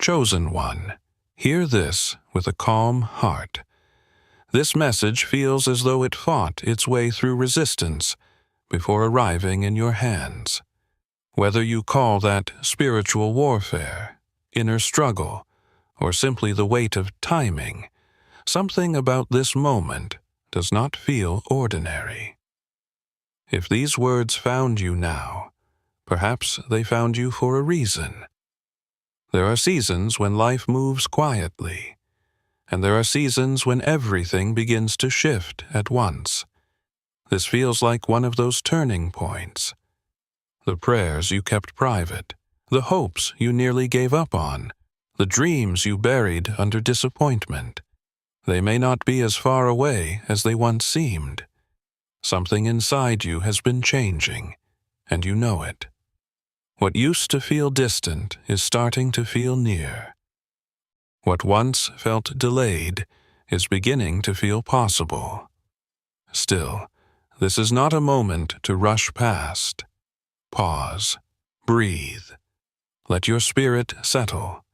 Chosen one, hear this with a calm heart. This message feels as though it fought its way through resistance before arriving in your hands. Whether you call that spiritual warfare, inner struggle, or simply the weight of timing, something about this moment does not feel ordinary. If these words found you now, perhaps they found you for a reason. There are seasons when life moves quietly, and there are seasons when everything begins to shift at once. This feels like one of those turning points. The prayers you kept private, the hopes you nearly gave up on, the dreams you buried under disappointment. They may not be as far away as they once seemed. Something inside you has been changing, and you know it. What used to feel distant is starting to feel near. What once felt delayed is beginning to feel possible. Still, this is not a moment to rush past. Pause. Breathe. Let your spirit settle.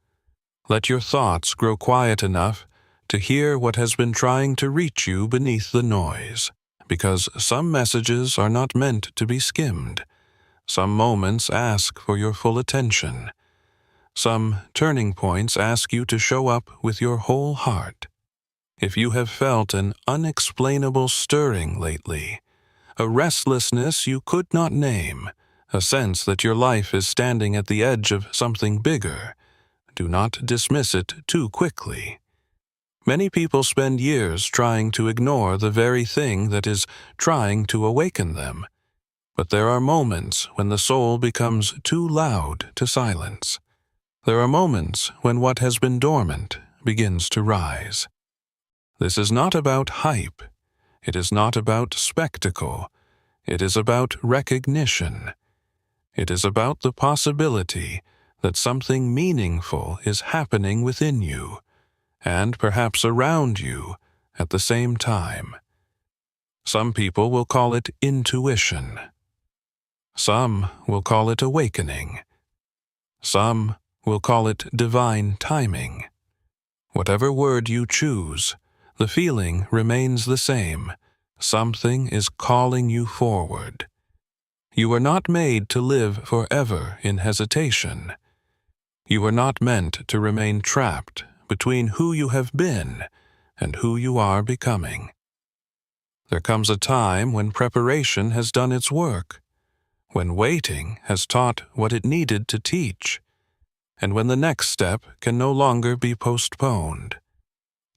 Let your thoughts grow quiet enough to hear what has been trying to reach you beneath the noise, because some messages are not meant to be skimmed. Some moments ask for your full attention. Some turning points ask you to show up with your whole heart. If you have felt an unexplainable stirring lately, a restlessness you could not name, a sense that your life is standing at the edge of something bigger, do not dismiss it too quickly. Many people spend years trying to ignore the very thing that is trying to awaken them. But there are moments when the soul becomes too loud to silence. There are moments when what has been dormant begins to rise. This is not about hype. It is not about spectacle. It is about recognition. It is about the possibility that something meaningful is happening within you, and perhaps around you at the same time. Some people will call it intuition. Some will call it awakening. Some will call it divine timing. Whatever word you choose, the feeling remains the same. Something is calling you forward. You are not made to live forever in hesitation. You are not meant to remain trapped between who you have been and who you are becoming. There comes a time when preparation has done its work, when waiting has taught what it needed to teach, and when the next step can no longer be postponed.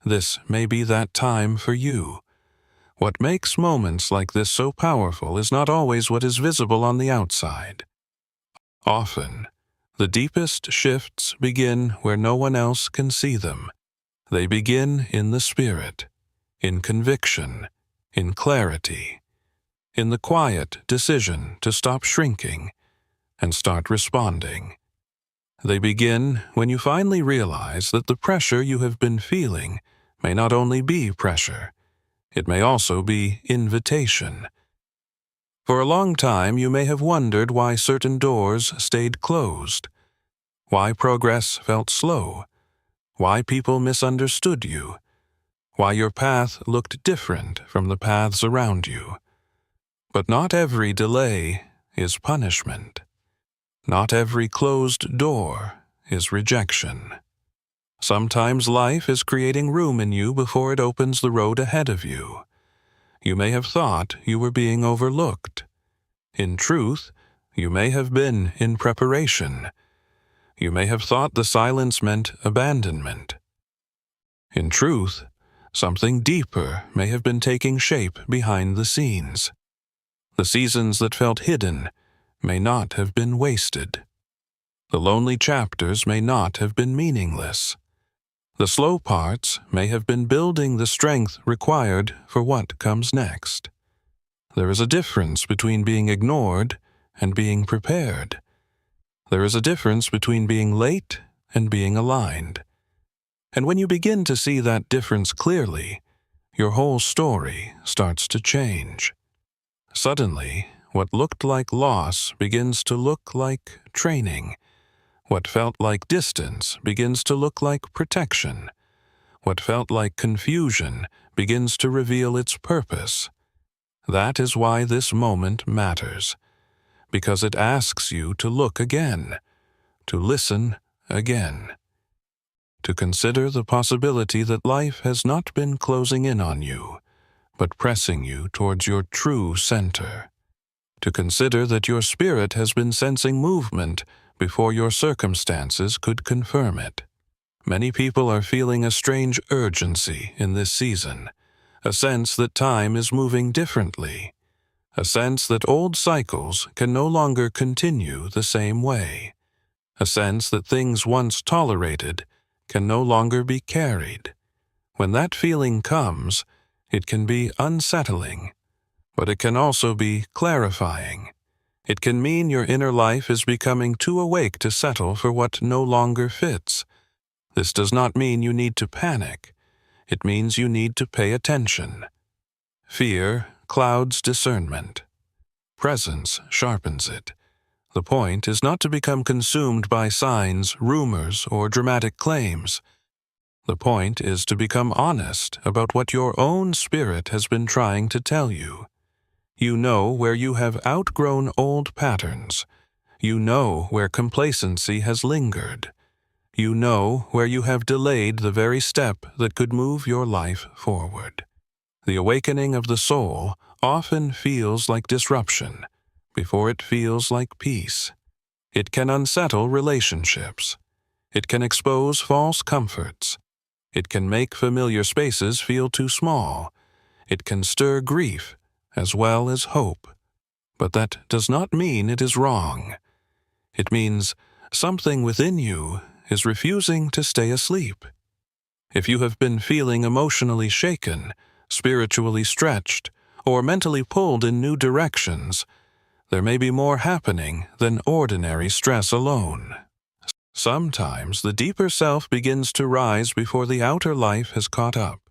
This may be that time for you. What makes moments like this so powerful is not always what is visible on the outside. Often, the deepest shifts begin where no one else can see them. They begin in the spirit, in conviction, in clarity, in the quiet decision to stop shrinking and start responding. They begin when you finally realize that the pressure you have been feeling may not only be pressure, it may also be invitation. For a long time, you may have wondered why certain doors stayed closed, why progress felt slow, why people misunderstood you, why your path looked different from the paths around you. But not every delay is punishment. Not every closed door is rejection. Sometimes life is creating room in you before it opens the road ahead of you. You may have thought you were being overlooked. In truth, you may have been in preparation. You may have thought the silence meant abandonment. In truth, something deeper may have been taking shape behind the scenes. The seasons that felt hidden may not have been wasted. The lonely chapters may not have been meaningless. The slow parts may have been building the strength required for what comes next. There is a difference between being ignored and being prepared. There is a difference between being late and being aligned. And when you begin to see that difference clearly, your whole story starts to change. Suddenly, what looked like loss begins to look like training. What felt like distance begins to look like protection. What felt like confusion begins to reveal its purpose. That is why this moment matters, because it asks you to look again, to listen again, to consider the possibility that life has not been closing in on you, but pressing you towards your true center, to consider that your spirit has been sensing movement before your circumstances could confirm it. Many people are feeling a strange urgency in this season, a sense that time is moving differently, a sense that old cycles can no longer continue the same way, a sense that things once tolerated can no longer be carried. When that feeling comes, it can be unsettling, but it can also be clarifying. It can mean your inner life is becoming too awake to settle for what no longer fits. This does not mean you need to panic. It means you need to pay attention. Fear clouds discernment. Presence sharpens it. The point is not to become consumed by signs, rumors, or dramatic claims. The point is to become honest about what your own spirit has been trying to tell you. You know where you have outgrown old patterns. You know where complacency has lingered. You know where you have delayed the very step that could move your life forward. The awakening of the soul often feels like disruption before it feels like peace. It can unsettle relationships. It can expose false comforts. It can make familiar spaces feel too small. It can stir grief as well as hope. But that does not mean it is wrong. It means something within you is refusing to stay asleep. If you have been feeling emotionally shaken, spiritually stretched, or mentally pulled in new directions, there may be more happening than ordinary stress alone. Sometimes the deeper self begins to rise before the outer life has caught up.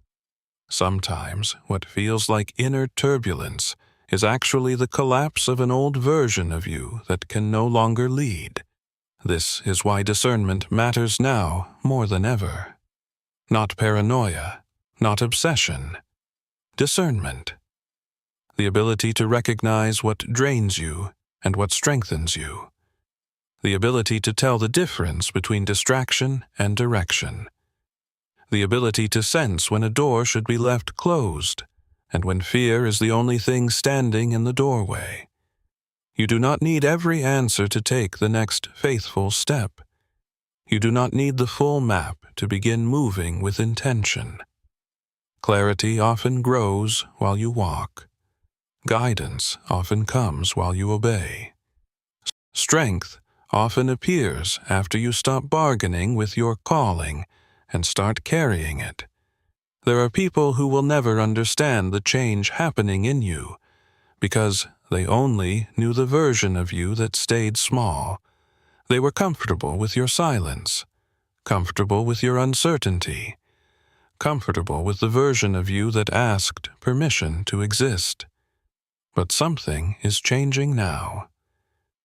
Sometimes what feels like inner turbulence is actually the collapse of an old version of you that can no longer lead. This is why discernment matters now more than ever. Not paranoia, not obsession. Discernment. The ability to recognize what drains you and what strengthens you. The ability to tell the difference between distraction and direction. The ability to sense when a door should be left closed and when fear is the only thing standing in the doorway. You do not need every answer to take the next faithful step. You do not need the full map to begin moving with intention. Clarity often grows while you walk. Guidance often comes while you obey. Strength often appears after you stop bargaining with your calling and start carrying it. There are people who will never understand the change happening in you because they only knew the version of you that stayed small. They were comfortable with your silence, comfortable with your uncertainty, comfortable with the version of you that asked permission to exist. But something is changing now.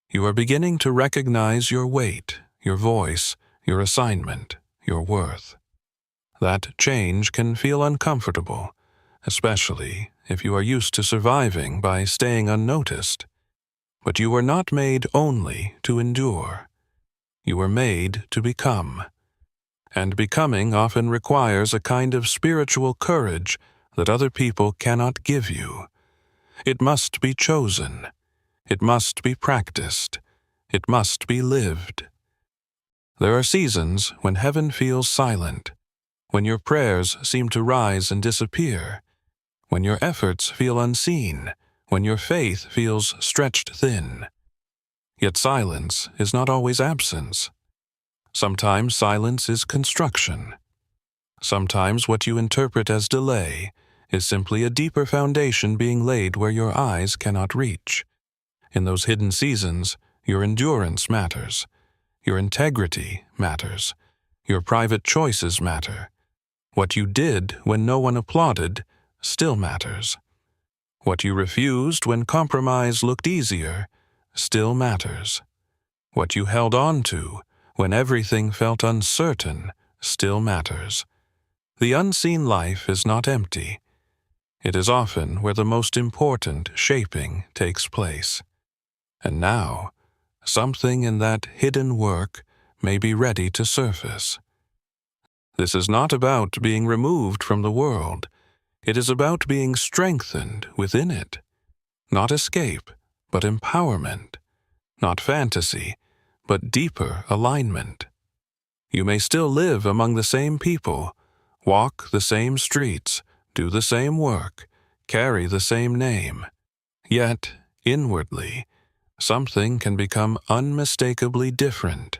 You are beginning to recognize your weight, your voice, your assignment, your worth. That change can feel uncomfortable, especially if you are used to surviving by staying unnoticed. But you were not made only to endure. You were made to become. And becoming often requires a kind of spiritual courage that other people cannot give you. It must be chosen. It must be practiced. It must be lived. There are seasons when heaven feels silent, when your prayers seem to rise and disappear, when your efforts feel unseen, when your faith feels stretched thin. Yet silence is not always absence. Sometimes silence is construction. Sometimes what you interpret as delay is simply a deeper foundation being laid where your eyes cannot reach. In those hidden seasons, your endurance matters. Your integrity matters. Your private choices matter. What you did when no one applauded still matters. What you refused when compromise looked easier still matters. What you held on to when everything felt uncertain, still matters. The unseen life is not empty. It is often where the most important shaping takes place. And now, something in that hidden work may be ready to surface. This is not about being removed from the world. It is about being strengthened within it. Not escape, but empowerment. Not fantasy, but deeper alignment. You may still live among the same people, walk the same streets, do the same work, carry the same name. Yet, inwardly, something can become unmistakably different.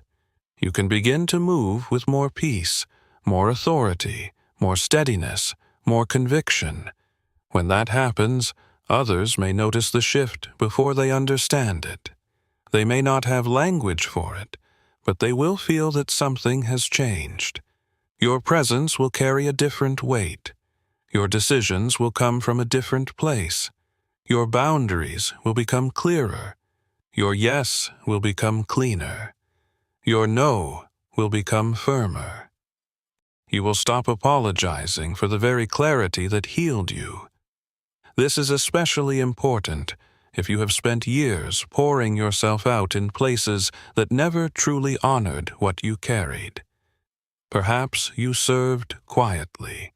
You can begin to move with more peace, more authority, more steadiness, more conviction. When that happens, others may notice the shift before they understand it. They may not have language for it, but they will feel that something has changed. Your presence will carry a different weight. Your decisions will come from a different place. Your boundaries will become clearer. Your yes will become cleaner. Your no will become firmer. You will stop apologizing for the very clarity that healed you. This is especially important if you have spent years pouring yourself out in places that never truly honored what you carried. Perhaps you served quietly.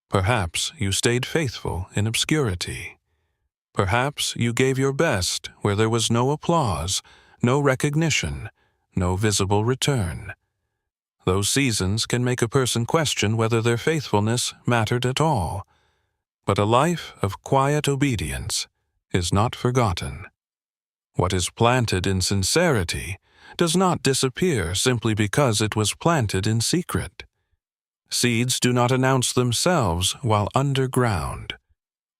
Perhaps you stayed faithful in obscurity. Perhaps you gave your best where there was no applause, no recognition, no visible return. Those seasons can make a person question whether their faithfulness mattered at all. But a life of quiet obedience is not forgotten. What is planted in sincerity does not disappear simply because it was planted in secret. Seeds do not announce themselves while underground.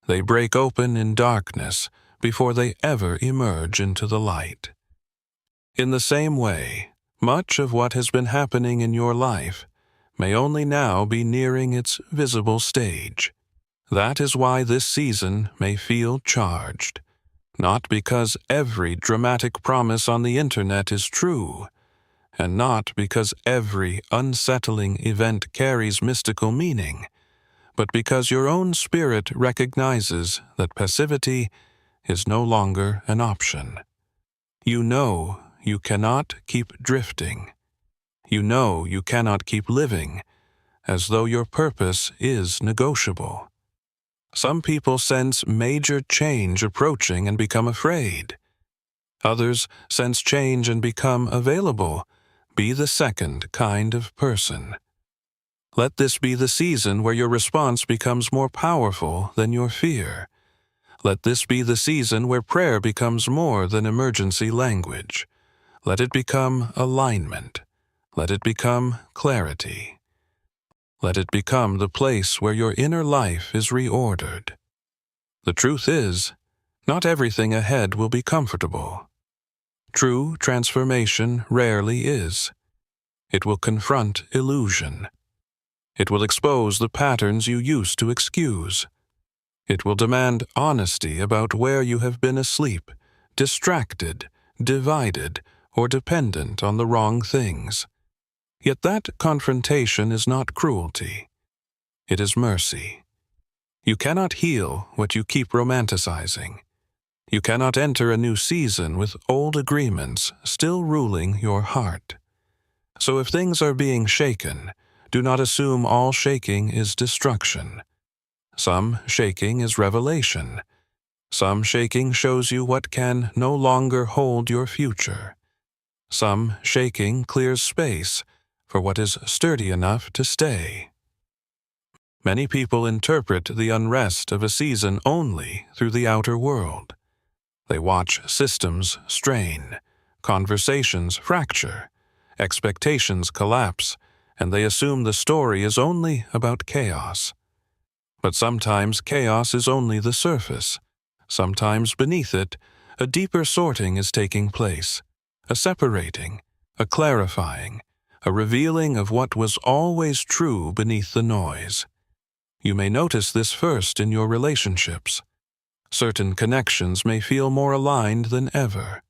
They break open in darkness before they ever emerge into the light. In the same way, much of what has been happening in your life may only now be nearing its visible stage. That is why this season may feel charged. Not because every dramatic promise on the internet is true, and not because every unsettling event carries mystical meaning, but because your own spirit recognizes that passivity is no longer an option. You know you cannot keep drifting. You know you cannot keep living as though your purpose is negotiable. Some people sense major change approaching and become afraid. Others sense change and become available. Be the second kind of person. Let this be the season where your response becomes more powerful than your fear. Let this be the season where prayer becomes more than emergency language. Let it become alignment. Let it become clarity. Let it become the place where your inner life is reordered. The truth is, not everything ahead will be comfortable. True transformation rarely is. It will confront illusion. It will expose the patterns you used to excuse. It will demand honesty about where you have been asleep, distracted, divided, or dependent on the wrong things. Yet that confrontation is not cruelty. It is mercy. You cannot heal what you keep romanticizing. You cannot enter a new season with old agreements still ruling your heart. So if things are being shaken, do not assume all shaking is destruction. Some shaking is revelation. Some shaking shows you what can no longer hold your future. Some shaking clears space for what is sturdy enough to stay. Many people interpret the unrest of a season only through the outer world. They watch systems strain, conversations fracture, expectations collapse, and they assume the story is only about chaos. But sometimes chaos is only the surface. Sometimes beneath it, a deeper sorting is taking place, a separating, a clarifying, a revealing of what was always true beneath the noise. You may notice this first in your relationships. Certain connections may feel more aligned than ever.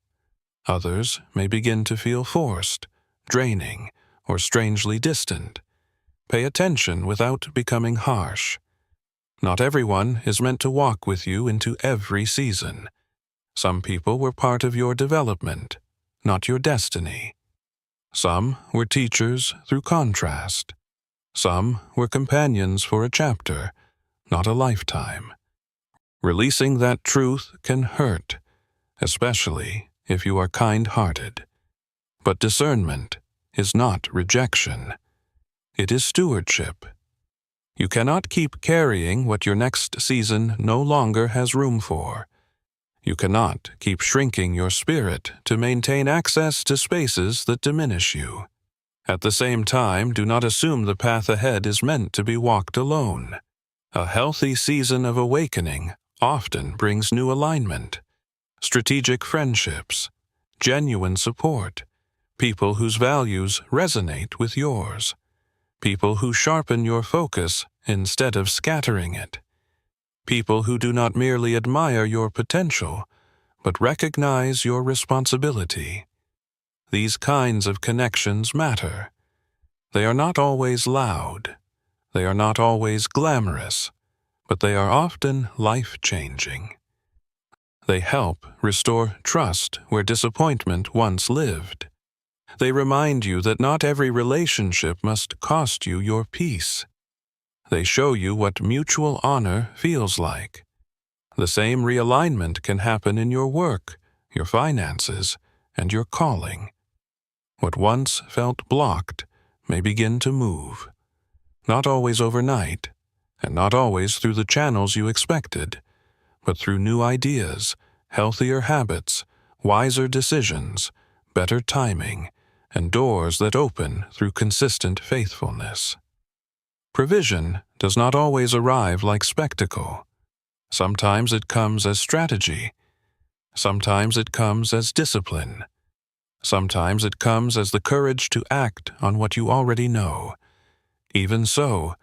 Others may begin to feel forced, draining, or strangely distant. Pay attention without becoming harsh. Not everyone is meant to walk with you into every season. Some people were part of your development, not your destiny. Some were teachers through contrast. Some were companions for a chapter, not a lifetime. Releasing that truth can hurt, especially if you are kind-hearted. But discernment is not rejection. It is stewardship. You cannot keep carrying what your next season no longer has room for. You cannot keep shrinking your spirit to maintain access to spaces that diminish you. At the same time, do not assume the path ahead is meant to be walked alone. A healthy season of awakening often brings new alignment, strategic friendships, genuine support, people whose values resonate with yours, people who sharpen your focus instead of scattering it, people who do not merely admire your potential, but recognize your responsibility. These kinds of connections matter. They are not always loud. They are not always glamorous, but they are often life-changing. They help restore trust where disappointment once lived. They remind you that not every relationship must cost you your peace. They show you what mutual honor feels like. The same realignment can happen in your work, your finances, and your calling. What once felt blocked may begin to move. Not always overnight, and not always through the channels you expected, but through new ideas, healthier habits, wiser decisions, better timing, and doors that open through consistent faithfulness. Provision does not always arrive like spectacle. Sometimes it comes as strategy. Sometimes it comes as discipline. Sometimes it comes as the courage to act on what you already know. Even so,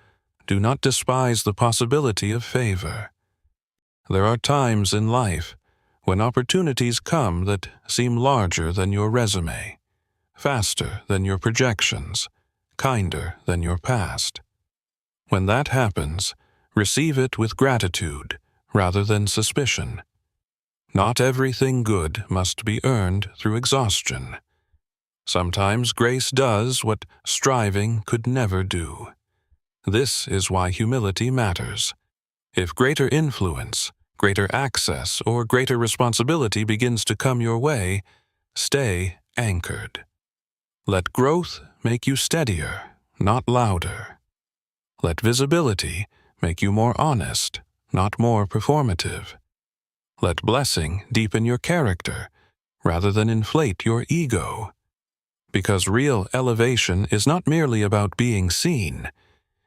do not despise the possibility of favor. There are times in life when opportunities come that seem larger than your resume, faster than your projections, kinder than your past. When that happens, receive it with gratitude rather than suspicion. Not everything good must be earned through exhaustion. Sometimes grace does what striving could never do. This is why humility matters. If greater influence, greater access, or greater responsibility begins to come your way, stay anchored. Let growth make you steadier, not louder. Let visibility make you more honest, not more performative. Let blessing deepen your character rather than inflate your ego. Because real elevation is not merely about being seen,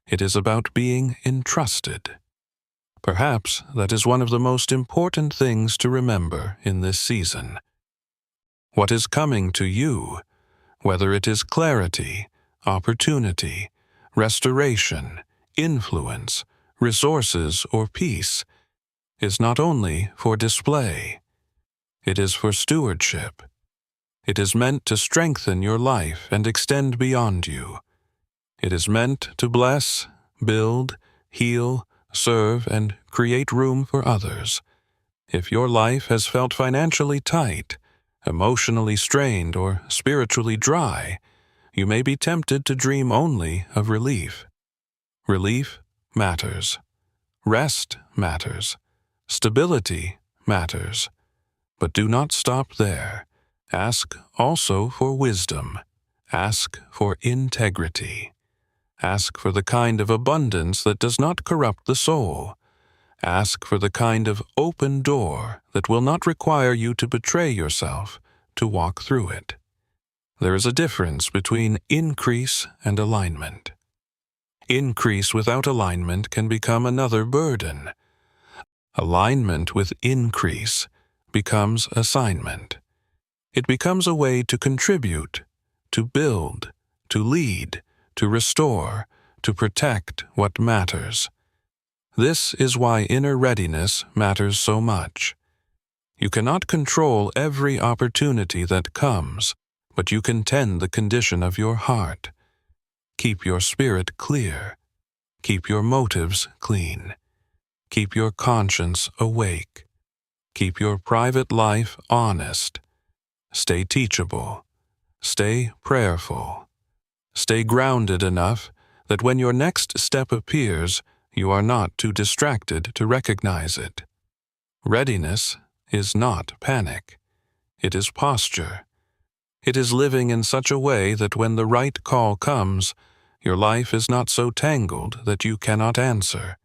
it is about being entrusted. Perhaps that is one of the most important things to remember in this season. What is coming to you, whether it is clarity, opportunity, restoration, influence, resources, or peace, is not only for display. It is for stewardship. It is meant to strengthen your life and extend beyond you. It is meant to bless, build, heal, serve, and create room for others. If your life has felt financially tight, emotionally strained, or spiritually dry, you may be tempted to dream only of relief. Relief matters. Rest matters. Stability matters. But do not stop there. Ask also for wisdom. Ask for integrity. Ask for the kind of abundance that does not corrupt the soul. Ask for the kind of open door that will not require you to betray yourself to walk through it. There is a difference between increase and alignment. Increase without alignment can become another burden. Alignment with increase becomes assignment. It becomes a way to contribute, to build, to lead, to restore, to protect what matters. This is why inner readiness matters so much. You cannot control every opportunity that comes, but you can tend the condition of your heart. Keep your spirit clear. Keep your motives clean. Keep your conscience awake. Keep your private life honest. Stay teachable. Stay prayerful. Stay grounded enough that when your next step appears, you are not too distracted to recognize it. Readiness is not panic. It is posture. It is living in such a way that when the right call comes, your life is not so tangled that you cannot answer.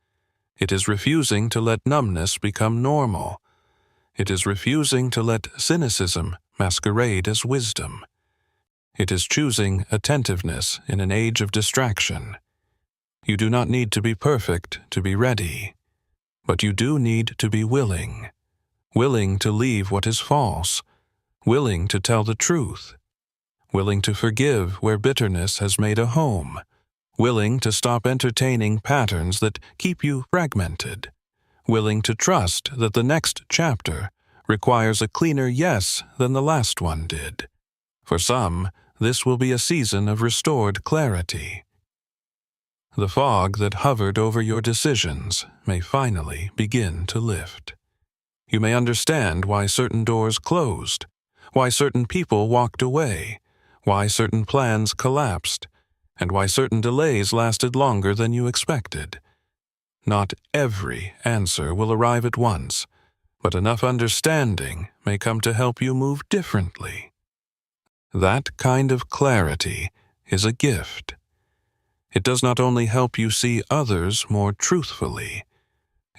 It is refusing to let numbness become normal. It is refusing to let cynicism masquerade as wisdom. It is choosing attentiveness in an age of distraction. You do not need to be perfect to be ready, but you do need to be willing. Willing to leave what is false. Willing to tell the truth. Willing to forgive where bitterness has made a home. Willing to stop entertaining patterns that keep you fragmented. Willing to trust that the next chapter requires a cleaner yes than the last one did. For some, this will be a season of restored clarity. The fog that hovered over your decisions may finally begin to lift. You may understand why certain doors closed, why certain people walked away, why certain plans collapsed, and why certain delays lasted longer than you expected. Not every answer will arrive at once, but enough understanding may come to help you move differently. That kind of clarity is a gift. It does not only help you see others more truthfully,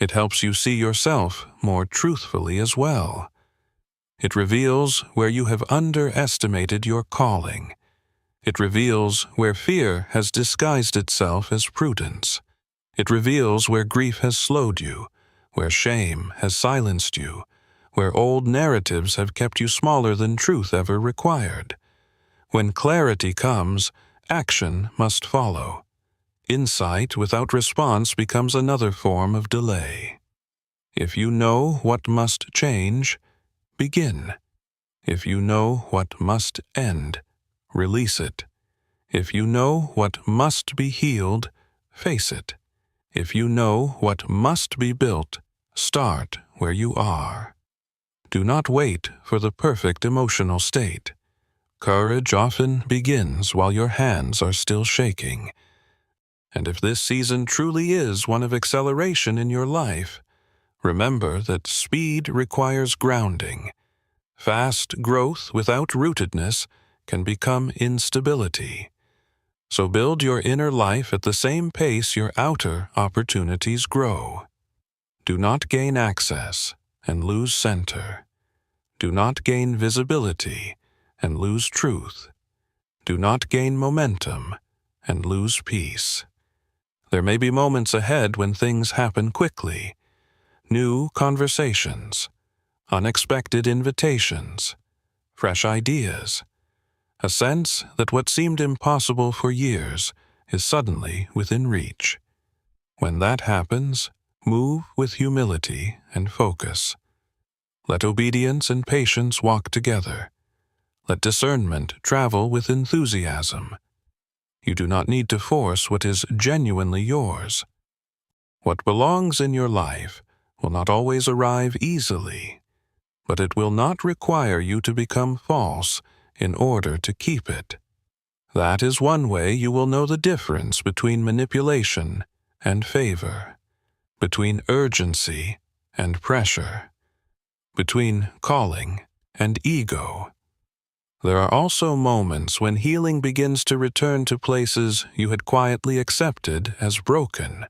it helps you see yourself more truthfully as well. It reveals where you have underestimated your calling. It reveals where fear has disguised itself as prudence. It reveals where grief has slowed you, where shame has silenced you, where old narratives have kept you smaller than truth ever required. When clarity comes, action must follow. Insight without response becomes another form of delay. If you know what must change, begin. If you know what must end, release it. If you know what must be healed, face it. If you know what must be built, start where you are. Do not wait for the perfect emotional state. Courage often begins while your hands are still shaking. And if this season truly is one of acceleration in your life, remember that speed requires grounding. Fast growth without rootedness can become instability. So build your inner life at the same pace your outer opportunities grow. Do not gain access and lose center. Do not gain visibility and lose truth. Do not gain momentum and lose peace. There may be moments ahead when things happen quickly. New conversations, unexpected invitations, fresh ideas. A sense that what seemed impossible for years is suddenly within reach. When that happens, move with humility and focus. Let obedience and patience walk together. Let discernment travel with enthusiasm. You do not need to force what is genuinely yours. What belongs in your life will not always arrive easily, but it will not require you to become false in order to keep it. That is one way you will know the difference between manipulation and favor, between urgency and pressure, between calling and ego. There are also moments when healing begins to return to places you had quietly accepted as broken.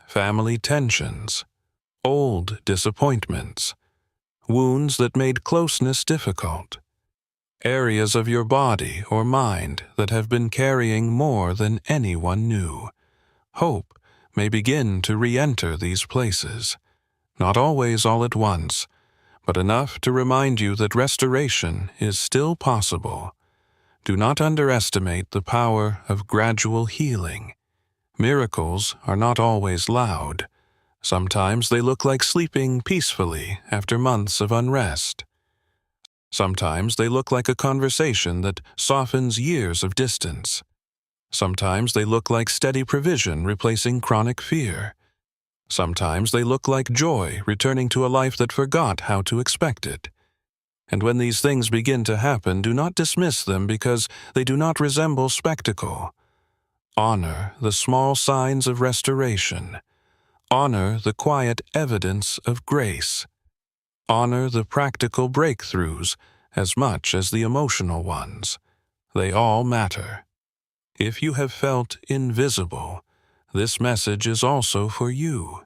Family tensions, old disappointments, wounds that made closeness difficult. Areas of your body or mind that have been carrying more than anyone knew. Hope may begin to re-enter these places, not always all at once, but enough to remind you that restoration is still possible. Do not underestimate the power of gradual healing. Miracles are not always loud. Sometimes they look like sleeping peacefully after months of unrest. Sometimes they look like a conversation that softens years of distance. Sometimes they look like steady provision replacing chronic fear. Sometimes they look like joy returning to a life that forgot how to expect it. And when these things begin to happen, do not dismiss them because they do not resemble spectacle. Honor the small signs of restoration. Honor the quiet evidence of grace. Honor the practical breakthroughs as much as the emotional ones. They all matter. If you have felt invisible, this message is also for you.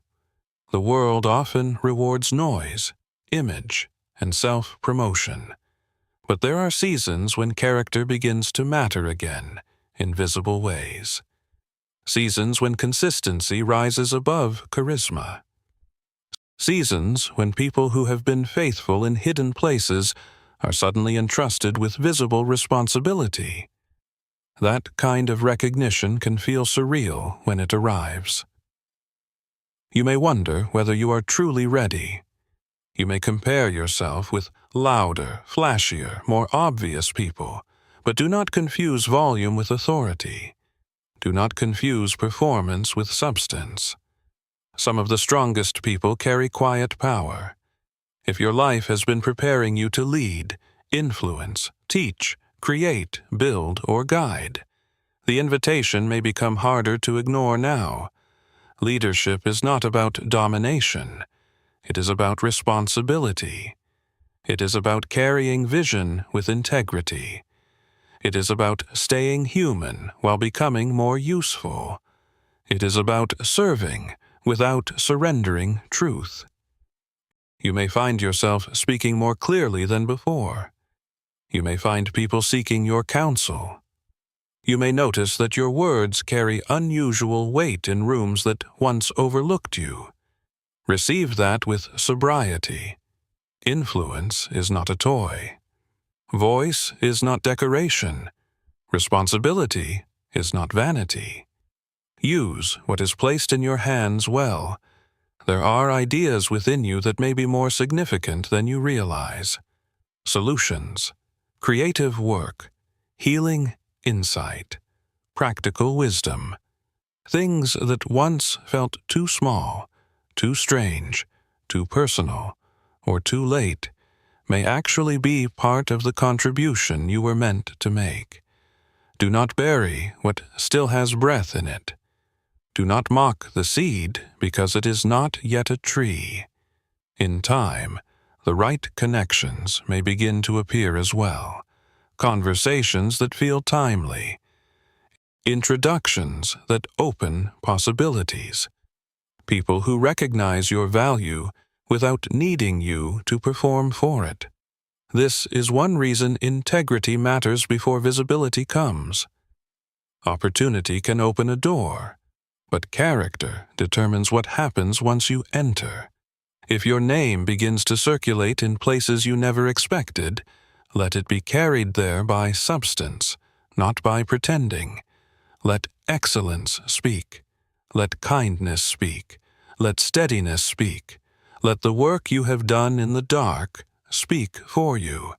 The world often rewards noise, image, and self-promotion. But there are seasons when character begins to matter again in visible ways. Seasons when consistency rises above charisma. Seasons when people who have been faithful in hidden places are suddenly entrusted with visible responsibility. That kind of recognition can feel surreal when it arrives. You may wonder whether you are truly ready. You may compare yourself with louder, flashier, more obvious people, but do not confuse volume with authority. Do not confuse performance with substance. Some of the strongest people carry quiet power. If your life has been preparing you to lead, influence, teach, create, build, or guide, the invitation may become harder to ignore now. Leadership is not about domination. It is about responsibility. It is about carrying vision with integrity. It is about staying human while becoming more useful. It is about serving without surrendering truth. You may find yourself speaking more clearly than before. You may find people seeking your counsel. You may notice that your words carry unusual weight in rooms that once overlooked you. Receive that with sobriety. Influence is not a toy. Voice is not decoration. Responsibility is not vanity. Use what is placed in your hands well. There are ideas within you that may be more significant than you realize. Solutions, creative work, healing insight, practical wisdom. Things that once felt too small, too strange, too personal, or too late may actually be part of the contribution you were meant to make. Do not bury what still has breath in it. Do not mock the seed because it is not yet a tree. In time, the right connections may begin to appear as well. Conversations that feel timely. Introductions that open possibilities. People who recognize your value without needing you to perform for it. This is one reason integrity matters before visibility comes. Opportunity can open a door, but character determines what happens once you enter. If your name begins to circulate in places you never expected, let it be carried there by substance, not by pretending. Let excellence speak. Let kindness speak. Let steadiness speak. Let the work you have done in the dark speak for you.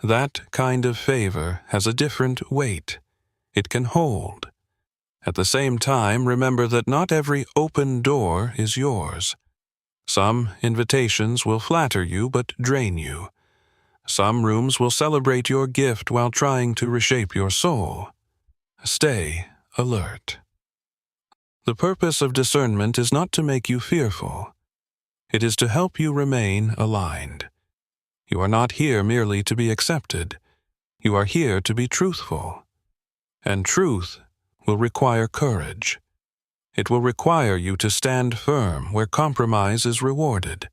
That kind of favor has a different weight. It can hold. At the same time, remember that not every open door is yours. Some invitations will flatter you but drain you. Some rooms will celebrate your gift while trying to reshape your soul. Stay alert. The purpose of discernment is not to make you fearful. It is to help you remain aligned. You are not here merely to be accepted. You are here to be truthful. And truth will require courage. It will require you to stand firm where compromise is rewarded,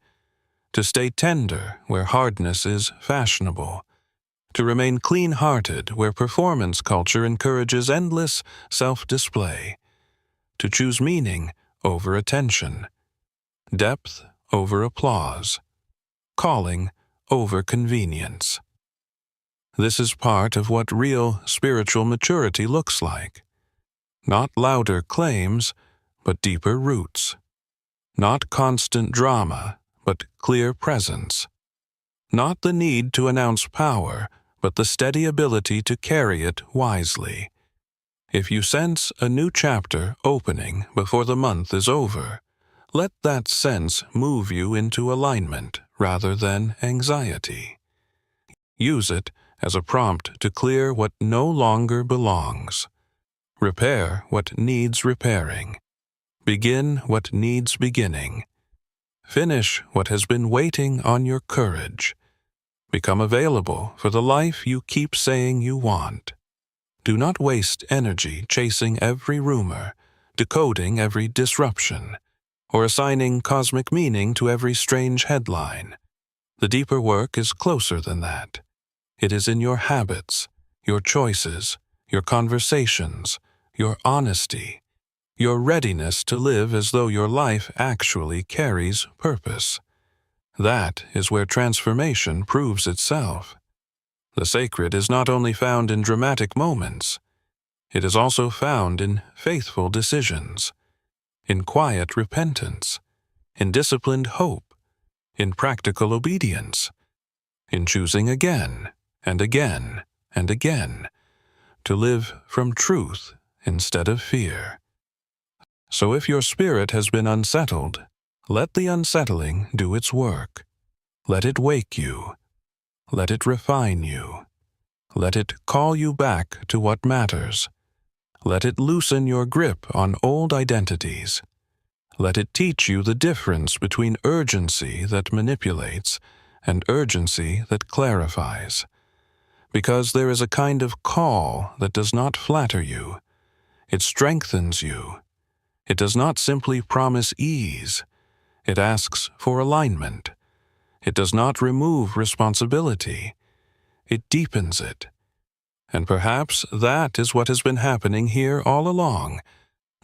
to stay tender where hardness is fashionable, to remain clean-hearted where performance culture encourages endless self-display, to choose meaning over attention, depth over applause, calling over convenience. This is part of what real spiritual maturity looks like. Not louder claims, but deeper roots. Not constant drama, but clear presence. Not the need to announce power, but the steady ability to carry it wisely. If you sense a new chapter opening before the month is over, let that sense move you into alignment rather than anxiety. Use it as a prompt to clear what no longer belongs. Repair what needs repairing. Begin what needs beginning. Finish what has been waiting on your courage. Become available for the life you keep saying you want. Do not waste energy chasing every rumor, decoding every disruption, or assigning cosmic meaning to every strange headline. The deeper work is closer than that. It is in your habits, your choices, your conversations, your honesty, your readiness to live as though your life actually carries purpose. That is where transformation proves itself. The sacred is not only found in dramatic moments, it is also found in faithful decisions, in quiet repentance, in disciplined hope, in practical obedience, in choosing again and again and again to live from truth instead of fear. So if your spirit has been unsettled, let the unsettling do its work. Let it wake you. Let it refine you. Let it call you back to what matters. Let it loosen your grip on old identities. Let it teach you the difference between urgency that manipulates and urgency that clarifies. Because there is a kind of call that does not flatter you. It strengthens you. It does not simply promise ease. It asks for alignment. It does not remove responsibility. It deepens it. And perhaps that is what has been happening here all along.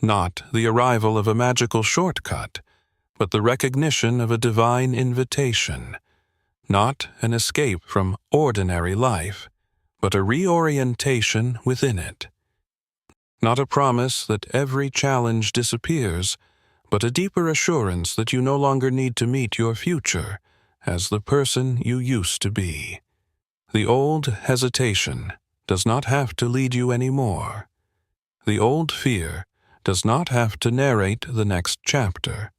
Not the arrival of a magical shortcut, but the recognition of a divine invitation. Not an escape from ordinary life, but a reorientation within it. Not a promise that every challenge disappears, but a deeper assurance that you no longer need to meet your future as the person you used to be. The old hesitation does not have to lead you anymore. The old fear does not have to narrate the next chapter.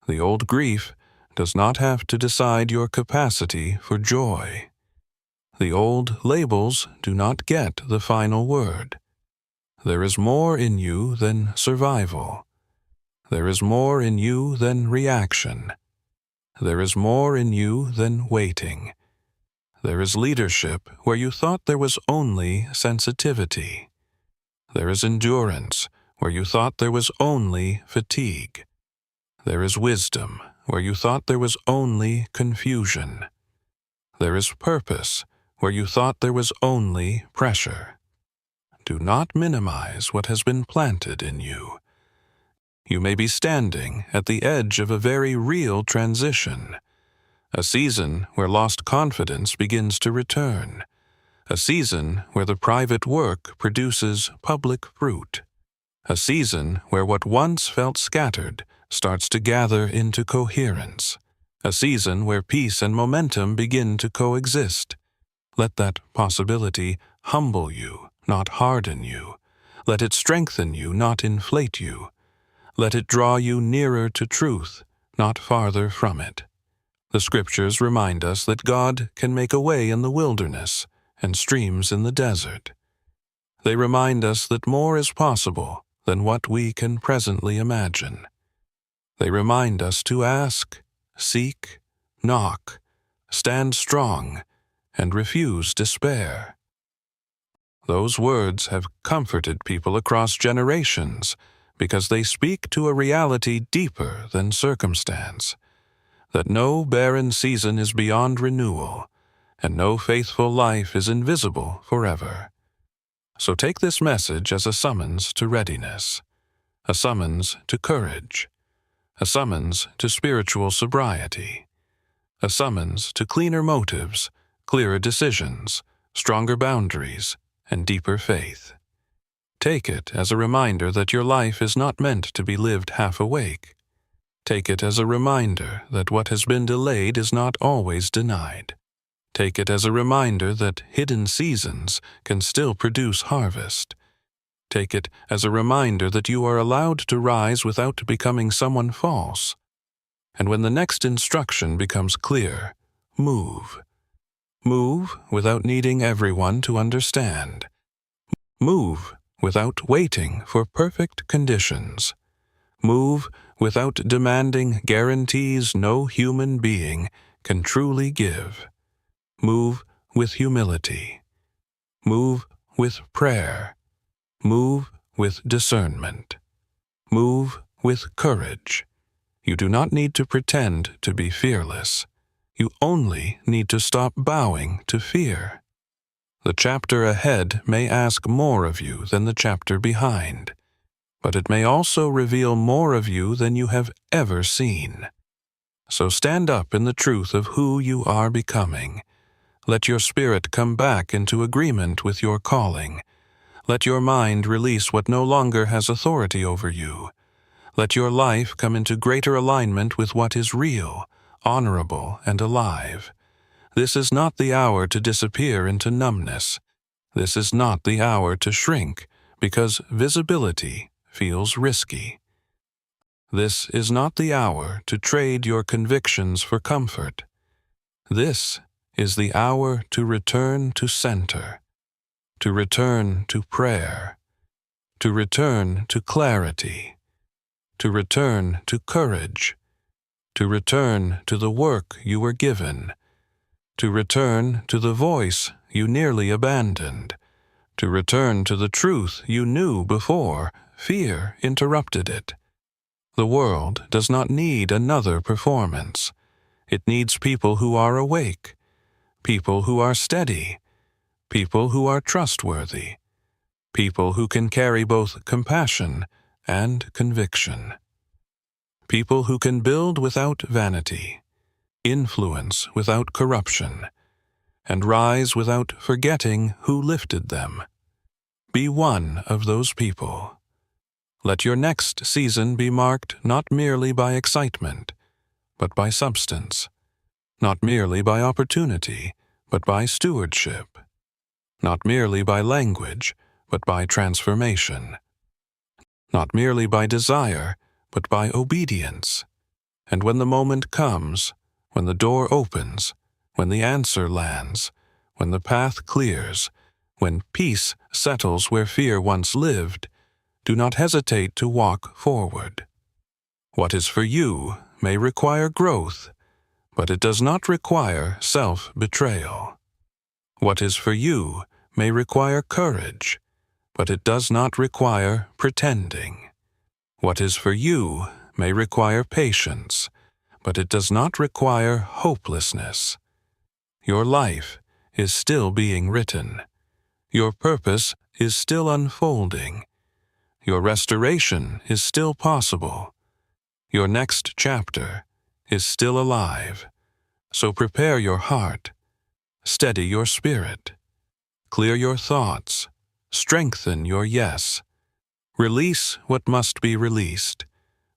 The old grief does not have to decide your capacity for joy. The old labels do not get the final word. There is more in you than survival. There is more in you than reaction. There is more in you than waiting. There is leadership where you thought there was only sensitivity. There is endurance where you thought there was only fatigue. There is wisdom where you thought there was only confusion. There is purpose where you thought there was only pressure. Do not minimize what has been planted in you. You may be standing at the edge of a very real transition, a season where lost confidence begins to return, a season where the private work produces public fruit, a season where what once felt scattered starts to gather into coherence, a season where peace and momentum begin to coexist. Let that possibility humble you, not harden you. Let it strengthen you, not inflate you. Let it draw you nearer to truth, not farther from it. The Scriptures remind us that God can make a way in the wilderness and streams in the desert. They remind us that more is possible than what we can presently imagine. They remind us to ask, seek, knock, stand strong, and refuse despair. Those words have comforted people across generations because they speak to a reality deeper than circumstance, that no barren season is beyond renewal, and no faithful life is invisible forever. So take this message as a summons to readiness, a summons to courage, a summons to spiritual sobriety, a summons to cleaner motives, clearer decisions, stronger boundaries, and deeper faith. Take it as a reminder that your life is not meant to be lived half awake. Take it as a reminder that what has been delayed is not always denied. Take it as a reminder that hidden seasons can still produce harvest. Take it as a reminder that you are allowed to rise without becoming someone false. And when the next instruction becomes clear, move. Move without needing everyone to understand. Move without waiting for perfect conditions. Move without demanding guarantees no human being can truly give. Move with humility. Move with prayer. Move with discernment. Move with courage. You do not need to pretend to be fearless. You only need to stop bowing to fear. The chapter ahead may ask more of you than the chapter behind, but it may also reveal more of you than you have ever seen. So stand up in the truth of who you are becoming. Let your spirit come back into agreement with your calling. Let your mind release what no longer has authority over you. Let your life come into greater alignment with what is real, honorable, and alive. This is not the hour to disappear into numbness. This is not the hour to shrink, because visibility feels risky. This is not the hour to trade your convictions for comfort. This is the hour to return to center, to return to prayer, to return to clarity, to return to courage, to return to the work you were given, to return to the voice you nearly abandoned, to return to the truth you knew before fear interrupted it. The world does not need another performance. It needs people who are awake, people who are steady, people who are trustworthy, people who can carry both compassion and conviction, people who can build without vanity, influence without corruption, and rise without forgetting who lifted them. Be one of those people. Let your next season be marked not merely by excitement, but by substance, not merely by opportunity, but by stewardship, not merely by language, but by transformation, not merely by desire, but by obedience. And when the moment comes, when the door opens, when the answer lands, when the path clears, when peace settles where fear once lived, do not hesitate to walk forward. What is for you may require growth, but it does not require self-betrayal. What is for you may require courage, but it does not require pretending. What is for you may require patience, but it does not require hopelessness. Your life is still being written. Your purpose is still unfolding. Your restoration is still possible. Your next chapter is still alive. So prepare your heart, steady your spirit, clear your thoughts, strengthen your yes. Release what must be released,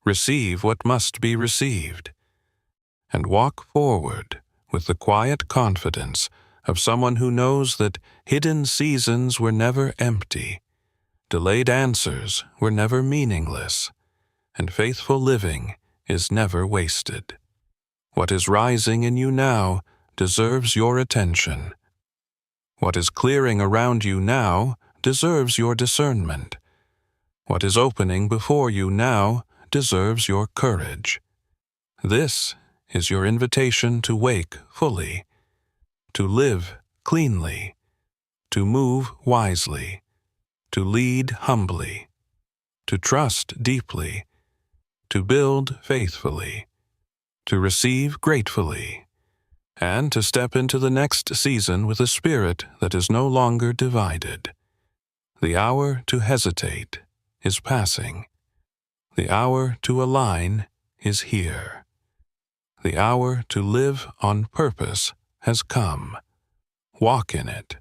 receive what must be received, and walk forward with the quiet confidence of someone who knows that hidden seasons were never empty, delayed answers were never meaningless, and faithful living is never wasted. What is rising in you now deserves your attention. What is clearing around you now deserves your discernment. What is opening before you now deserves your courage. This is your invitation to wake fully, to live cleanly, to move wisely, to lead humbly, to trust deeply, to build faithfully, to receive gratefully, and to step into the next season with a spirit that is no longer divided. The hour to hesitate is passing. The hour to align is here. The hour to live on purpose has come. Walk in it.